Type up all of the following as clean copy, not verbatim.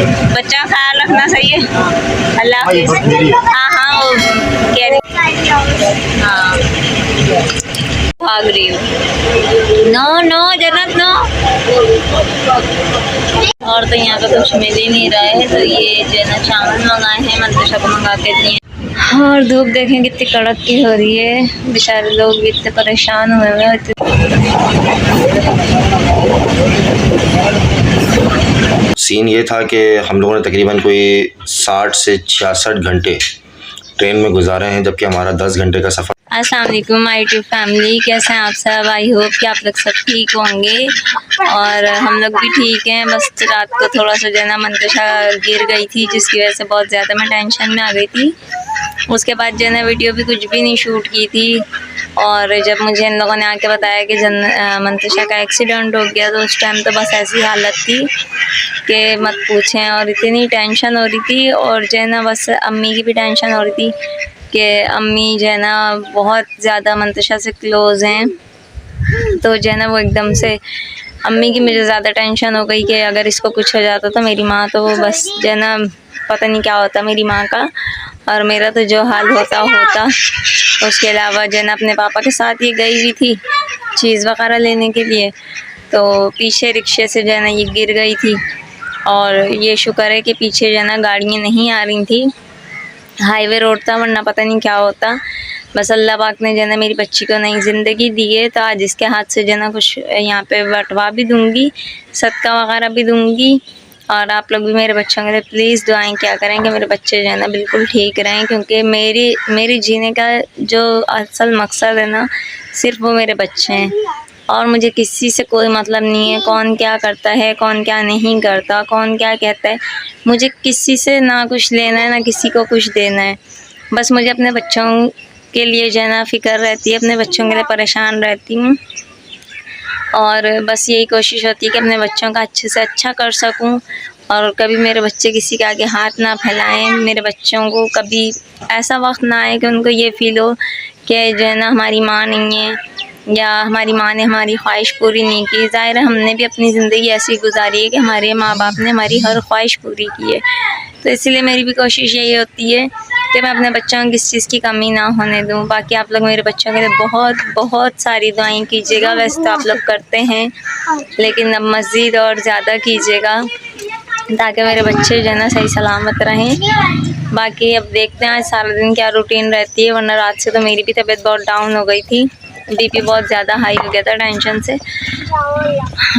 बच्चा का ख्याल रखना, सही है। अल्लाह हाफिज़। हाँ हाँ, वो कह रही, हाँ भाग रही हूँ। नो नो जन्नत नो। और तो यहाँ पे कुछ मिल ही नहीं रहा है, तो ये जो है ना चावल मंगाए हैं, मंतशा को मंगा के दिए। और धूप देखें कितनी कड़क की हो रही है, बेचारे लोग भी इतने परेशान हुए हैं। सीन ये था कि हम लोगों ने तकरीबन कोई 60 से 66 घंटे ट्रेन में गुजारे हैं, जबकि हमारा 10 घंटे का सफ़र। अस्सलाम वालेकुम माय यूट्यूब फैमिली, कैसे हैं आप सब? आई होप कि आप लोग सब ठीक होंगे और हम लोग भी ठीक हैं। बस रात को थोड़ा सा जो है ना मंतशा गिर गई थी, जिसकी वजह से बहुत ज़्यादा मैं टेंशन में आ गई थी। उसके बाद जो है ना वीडियो भी कुछ भी नहीं शूट की थी। और जब मुझे इन लोगों ने आके बताया कि मंतशा का एक्सीडेंट हो गया, तो उस टाइम तो बस ऐसी हालत थी कि मत पूछें। और इतनी टेंशन हो रही थी, और जो है ना बस अम्मी की भी टेंशन हो रही थी कि अम्मी जो है ना बहुत ज़्यादा मंतशा से क्लोज़ हैं। तो जो है ना वो एकदम से अम्मी की मुझे ज़्यादा टेंशन हो गई कि अगर इसको कुछ हो जाता तो मेरी माँ तो बस जो है ना पता नहीं क्या होता मेरी माँ का, और मेरा तो जो हाल होता। उसके अलावा जो है ना अपने पापा के साथ ये गई हुई थी चीज़ वगैरह लेने के लिए, तो पीछे रिक्शे से जो है ना ये गिर गई थी। और ये शुक्र है कि पीछे जो है ना गाड़ियाँ नहीं आ रही थी, हाईवे रोड था, वरना पता नहीं क्या होता। बस अल्लाह पाक ने जो है ना मेरी बच्ची को नई ज़िंदगी दी है, तो आज इसके हाथ से जो है ना कुछ यहाँ पे बंटवा भी दूँगी, सदका वगैरह भी दूँगी। और आप लोग भी मेरे बच्चों के लिए प्लीज़ दुआएं क्या करें कि मेरे बच्चे जो है ना बिल्कुल ठीक रहें, क्योंकि मेरी जीने का जो असल मकसद है ना सिर्फ वो मेरे बच्चे हैं। और मुझे किसी से कोई मतलब नहीं है, कौन क्या करता है, कौन क्या नहीं करता, कौन क्या कहता है। मुझे किसी से ना कुछ लेना है, ना किसी को कुछ देना है। बस मुझे अपने बच्चों के लिए जो है ना फ़िक्र रहती है, अपने बच्चों के लिए परेशान रहती हूँ। और बस यही कोशिश होती है कि अपने बच्चों का अच्छे से अच्छा कर सकूं, और कभी मेरे बच्चे किसी के आगे हाथ ना फैलाएं। मेरे बच्चों को कभी ऐसा वक्त ना आए कि उनको ये फ़ील हो कि जो है ना हमारी माँ नहीं है, या हमारी माँ ने हमारी ख्वाहिश पूरी नहीं की। ज़ाहिर है हमने भी अपनी ज़िंदगी ऐसी गुजारी है कि हमारे माँ बाप ने हमारी हर ख्वाहिश पूरी की है। तो इसलिए मेरी भी कोशिश यही होती है कि मैं अपने बच्चों को किस चीज़ की कमी ना होने दूँ। बाकी आप लोग मेरे बच्चों के लिए बहुत बहुत सारी दुआएं कीजिएगा। वैसे तो आप लोग करते हैं, लेकिन अब मज़ीद और ज़्यादा कीजिएगा, ताकि मेरे बच्चे जो है ना सही सलामत रहें। बाकी अब देखते हैं आज सारा दिन क्या रूटीन रहती है, वरना रात से तो मेरी भी तबीयत बहुत डाउन हो गई थी, बीपी बहुत ज़्यादा हाई हो गया था टेंशन से।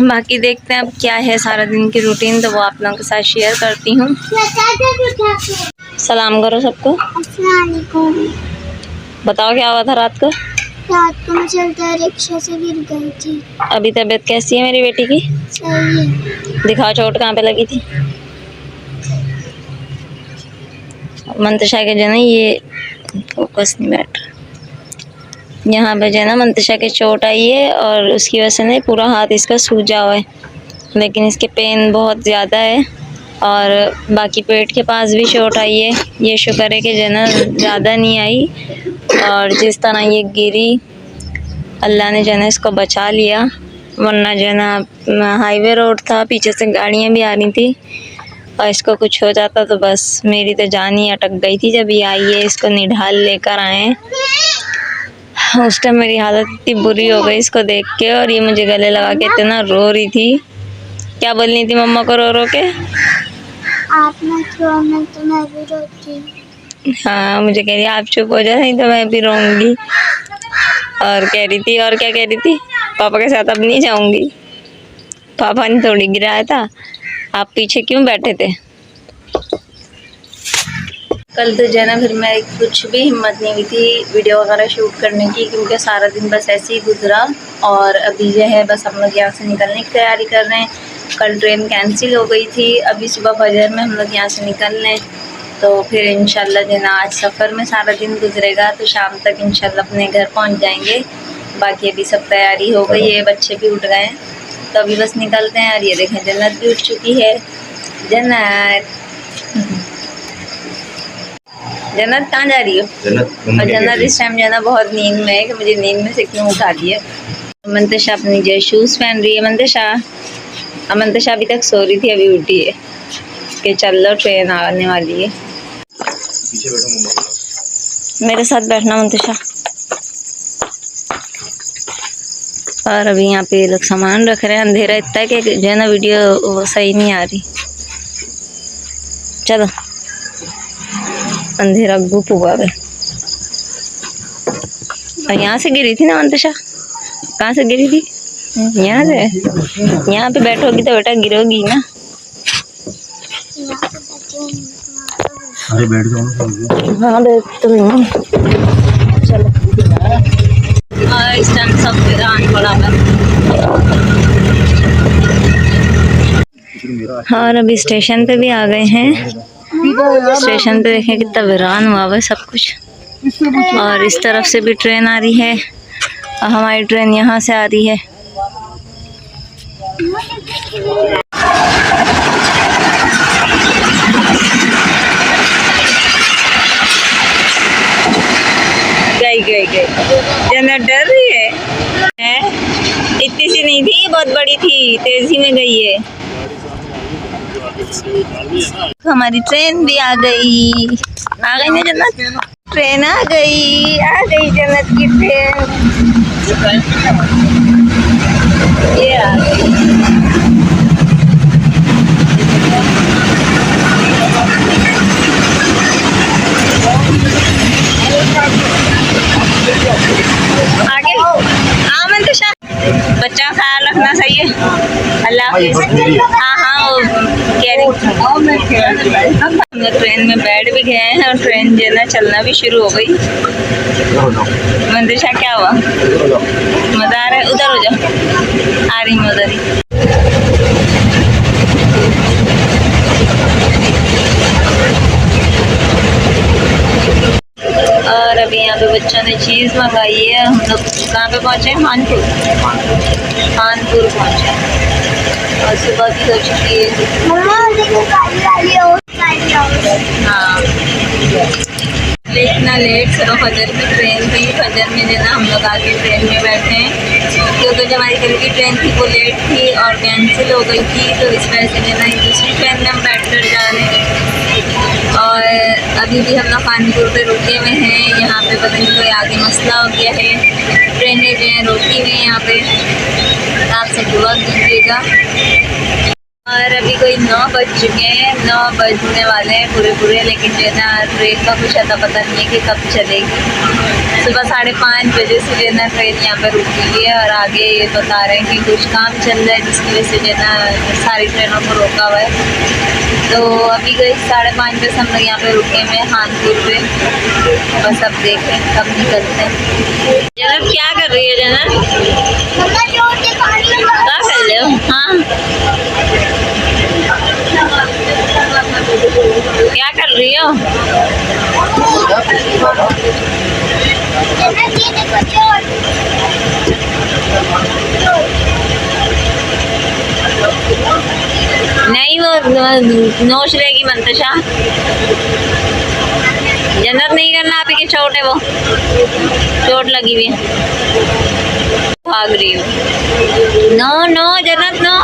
बाकी देखते हैं अब क्या है सारा दिन की रूटीन, तो वो आप लोगों के साथ शेयर करती हूँ। सलाम करो सबको। अस्सलामुअलैकुम। बताओ क्या हुआ था रात को? रात को मैं चलते रिक्शा से गिर गई थी। अभी तबीयत कैसी है मेरी बेटी की? सही है। दिखाओ चोट कहाँ पे लगी थी। मंतशा के जो है ना ये फोकस नहीं बैठ रहा, यहाँ पे जो है ना मंतशा के चोट आई है, और उसकी वजह से ना पूरा हाथ इसका सूजा हुआ है, लेकिन इसके पेन बहुत ज़्यादा है। और बाकी पेट के पास भी चोट आई है। ये शुक्र है कि जो है ना ज़्यादा नहीं आई, और जिस तरह ये गिरी अल्लाह ने जो है ना इसको बचा लिया, वरना जो है ना हाईवे रोड था, पीछे से गाड़ियाँ भी आ रही थी, और इसको कुछ हो जाता तो बस मेरी तो जान ही अटक गई थी। जब ये आई है इसको निढाल लेकर आए, उस टाइम मेरी हालत इतनी बुरी हो गई इसको देख के, और ये मुझे गले लगा के इतना रो रही थी। क्या बोल रही थी मम्मा को रो रो के? आप मत रो, मैं तो मैं भी रोती। हाँ, मुझे कह रही आप चुप हो जाए, नहीं तो मैं भी रोऊंगी। और कह रही थी, और क्या कह रही थी, पापा के साथ अब नहीं जाऊंगी, पापा ने थोड़ी गिराया था, आप पीछे क्यों बैठे थे। कल तो जो है ना फिर मैं कुछ भी हिम्मत नहीं हुई थी वीडियो वगैरह शूट करने की, क्योंकि सारा दिन बस ऐसे ही गुजरा। और अभी जो है बस हम लोग यहाँ से निकलने की तैयारी कर रहे हैं। कल ट्रेन कैंसिल हो गई थी, अभी सुबह फजर में हम लोग यहाँ से निकल रहे हैं, तो फिर इंशाल्लाह जो है ना आज सफ़र में सारा दिन गुजरेगा, तो शाम तक इंशाल्लाह अपने घर पहुँच जाएंगे। बाकी अभी सब तैयारी हो गई है, बच्चे भी उठ गए हैं, तो अभी बस निकलते हैं। और ये देखें जन्नत भी उठ चुकी है। जन्नत कहाँ जा रही हो? और जन्नत इस टाइम जो है ना बहुत नींद में है कि मुझे नींद में से क्यों उठा दिया। मंतशा अपनी जो शूज़ पहन रही है। मंतशा अभी तक सो रही थी, अभी उठी है। के चल लो, ट्रेन आने वाली है। पीछे बैठो मम्मा, मेरे साथ बैठना मंतुषा। और अभी यहाँ पे ये लोग सामान रख रहे हैं। अंधेरा इतना है कि जो है ना वीडियो सही नहीं आ रही। चलो, अंधेरा गुप हुआ है। और यहाँ से गिरी थी ना मंतुषा? कहाँ से गिरी थी? यहाँ से। यहाँ पे बैठोगी तो बेटा गिरोगी ना। अरे बैठ जाओ। हाँ बैठ तो रही हूँ। चलो। और इस टाइम सब थोड़ा और अभी स्टेशन पे भी आ गए हैं। स्टेशन पे देखें कितना वीरान हुआ है सब कुछ। और इस तरफ से भी ट्रेन आ रही है और हमारी ट्रेन यहाँ से आ रही है। गई जना डर रही है? इतनी सी नहीं थी, बहुत बड़ी थी, तेजी में गई है। हमारी ट्रेन भी आ गई ना जन्नत। ट्रेन आ गई जन्नत की ट्रेन। ये आ गई। आगे मंतुषा, बच्चा का ख्याल रखना सही है। अल्लाह हाफिज़। हाँ वो कह रही। हम लोग ट्रेन में बैठ भी गए हैं और ट्रेन जो है ना चलना भी शुरू हो गई। मंतुषा क्या हुआ? मजा आ रहा है? उधर हो जाओ। आ रही मैं उधर ही। और अभी यहाँ पे बच्चों ने चीज़ मंगाई है। हम लोग कहाँ पे पहुँचे? खानपुर पहुँचे और सुबह की हो चुकी है। हाँ, इतना लेट सुबह फजर की ट्रेन थी। फजर में जो ना हम लोग आके ट्रेन में बैठे हैं क्योंकि जो हमारी कल की ट्रेन थी वो लेट थी और कैंसिल हो गई थी, तो इस वजह से जो ना दूसरी ट्रेन में हम बैठ कर जा रहे हैं। और अभी भी हम लोग कानपुर पे रुके हुए हैं। यहाँ पे पता नहीं कोई आगे मसला हो गया है, ट्रेनें जो हैं रोकी हुई हैं यहाँ पे। आप सब दुआ कीजिएगा। और अभी कोई 9 बज चुके हैं, 9 बजने वाले हैं पूरे, लेकिन जो है ना ट्रेन का कुछ अता पता नहीं है कि कब चलेगी। सुबह 5:30 बजे से जो है ना ट्रेन यहाँ पर रुकी हुई है और आगे ये बता रहे हैं कि कुछ काम चल रहा है जिसकी वजह से जो है ना सारी ट्रेनों को रोका हुआ है। तो अभी गई 5:30 बजे हम लोग यहाँ पे रुके हुए हैं कानपुर पे। बस अब देखें कब निकलते हैं। जनब क्या कर रही है? जनब क्या कर रहे हो? हाँ क्या कर रही हो? नहीं वो नोच रहेगी मंतुषा। जन्नत नहीं करना, आप की चोट है, वो चोट लगी हुई है, भाग रही हो। नो जन्नत नो।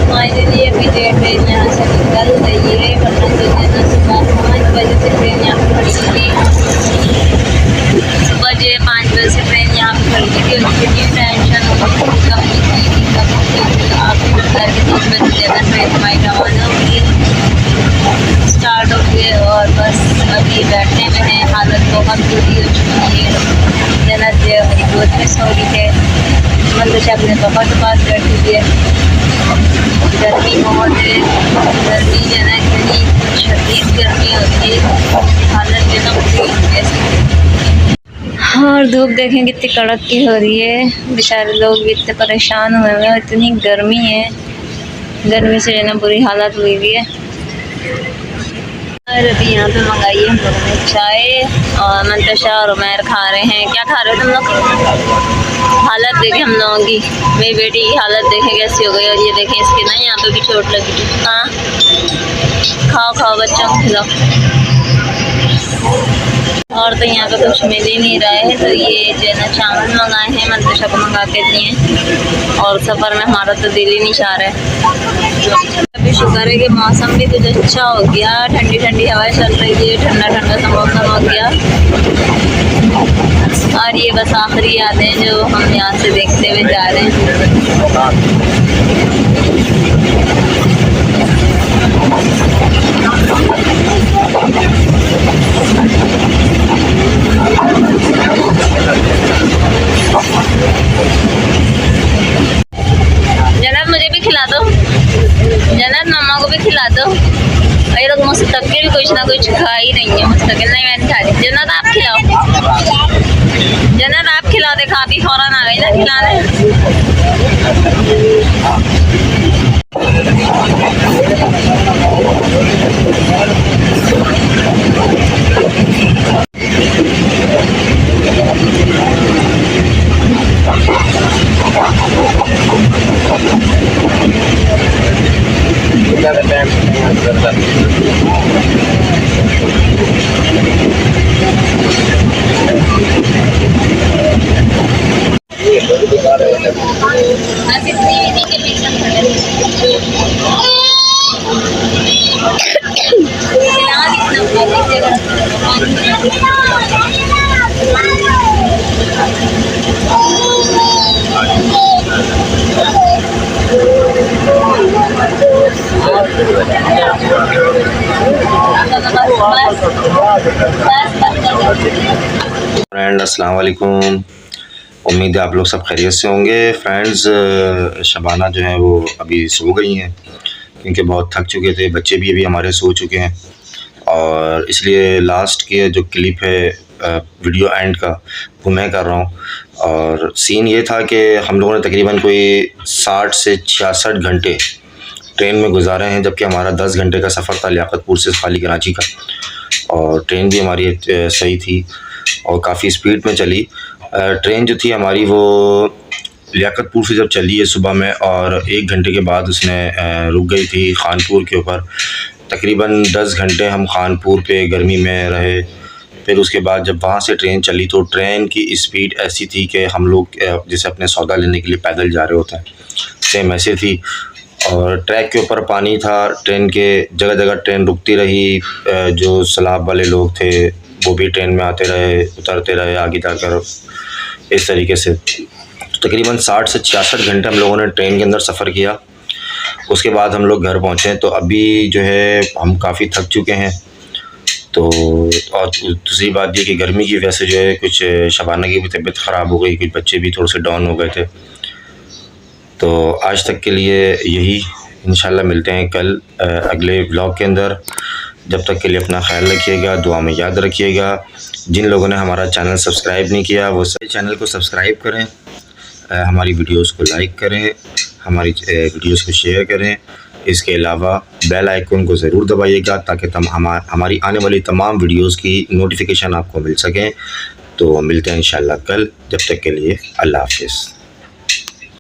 फाइनली अभी ट्रेन यहाँ से निकल रही है, वरना जो है ना सुबह 5 बजे से ट्रेन यहाँ पर खड़ी थी। सुबह जो है 5 बजे से ट्रेन यहाँ पर खड़ी थी। उसकी टेंशन कब निकलेगी कब निकलेगी। आप घर के 3 बजे जो है ट्रेन हमारी रवाना होगी, स्टार्ट हो गई और बस अभी बैठने में है। हालत बहुत बुरी हो चुकी है। जन्नत जो मेरी गोद में सो रही है, मंतुषा अपने पापा के पास बैठी हुई है। गर्मी बहुत है, गर्मी जो है इतनी शदीद गर्मी होती है, हालत जो है बुरी ऐसी। और धूप देखें कितनी कड़क की हो रही है। बेचारे लोग भी इतने परेशान हुए हैं, इतनी गर्मी है। गर्मी से जो है ना बुरी हालत हुई हुई है। और अभी यहाँ पे मंगाई है हम लोगों ने चाय और मंतशा और उमैर खा रहे हैं। क्या खा रहे हो तुम लोग? हालत देखे हम लोगों की, मेरी बेटी की हालत देखे कैसी हो गई। और ये देखें इसके ना यहाँ पे भी चोट लगी थी। हाँ खाओ खाओ बच्चों को खिलाओ। और तो यहाँ पे कुछ मिल ही नहीं रहा है, तो ये जो है ना चावल मंगाए हैं, मंतशा को मंगा के दिए। और सफ़र में हमारा तो दिल ही नहीं चाह रहा है। अभी शुक्र है कि मौसम भी कुछ अच्छा हो गया, ठंडी ठंडी हवाएं चल रही है, ठंडा ठंडा सा मौसम हो गया। और ये बस आखिरी यादें जो हम यहाँ से देखते हुए जा रहे हैं। जन्नत मुझे भी खिला दो, जन्नत मम्मा को भी खिला दो। ये लोग मुस्तकिल कुछ ना कुछ खा ही रही है। मुस्तकिल नहीं, मैं नहीं खा रही। जन्नत आप खिलाओ, जन्नत आप खिला दे। खा भी फौरन आ गई ना खिलाने। फ्रेंड अस्सलाम वालेकुम, उम्मीद है आप लोग सब खैरियत से होंगे। फ्रेंड्स शबाना जो है वो अभी सो गई हैं क्योंकि बहुत थक चुके थे। बच्चे भी अभी हमारे सो चुके हैं और इसलिए लास्ट के जो क्लिप है वीडियो एंड का वो मैं कर रहा हूँ। और सीन ये था कि हम लोगों ने तकरीबन कोई 60 से 66 घंटे ट्रेन में गुजारे हैं, जबकि हमारा 10 घंटे का सफ़र था लियाकतपुर से खाली कराची का। और ट्रेन भी हमारी सही थी और काफ़ी स्पीड में चली। ट्रेन जो थी हमारी वो लियाकतपुर से जब चली है सुबह में, और 1 घंटे के बाद उसने रुक गई थी खानपुर के ऊपर। तकरीबन 10 घंटे हम खानपुर पे गर्मी में रहे। फिर उसके बाद जब वहाँ से ट्रेन चली तो ट्रेन की स्पीड ऐसी थी कि हम लोग जैसे अपने सौदा लेने के लिए पैदल जा रहे होते हैं, सेम ऐसे थी। और ट्रैक के ऊपर पानी था, ट्रेन के जगह जगह ट्रेन रुकती रही। जो सैलाब वाले लोग थे वो भी ट्रेन में आते रहे, उतरते रहे आगे जाकर। इस तरीके से तकरीबन 60 से 66 घंटे हम लोगों ने ट्रेन के अंदर सफ़र किया। उसके बाद हम लोग घर पहुँचे तो अभी जो है हम काफ़ी थक चुके हैं। तो और दूसरी बात ये कि गर्मी की वजह से जो है कुछ शबाना की भी तबीयत ख़राब हो गई, कुछ बच्चे भी थोड़े से डाउन हो गए थे। तो आज तक के लिए यही, इंशाल्लाह मिलते हैं कल अगले व्लॉग के अंदर। जब तक के लिए अपना ख्याल रखिएगा, दुआ में याद रखिएगा। जिन लोगों ने हमारा चैनल सब्सक्राइब नहीं किया वो सभी चैनल को सब्सक्राइब करें, हमारी वीडियोस को लाइक करें, हमारी वीडियोस को शेयर करें। इसके अलावा बेल आइकन को ज़रूर दबाइएगा ताकि हमारी आने वाली तमाम वीडियोस की नोटिफिकेशन आपको मिल सकें। तो मिलते हैं इंशाल्लाह कल, जब तक के लिए अल्लाह हाफ़िज़।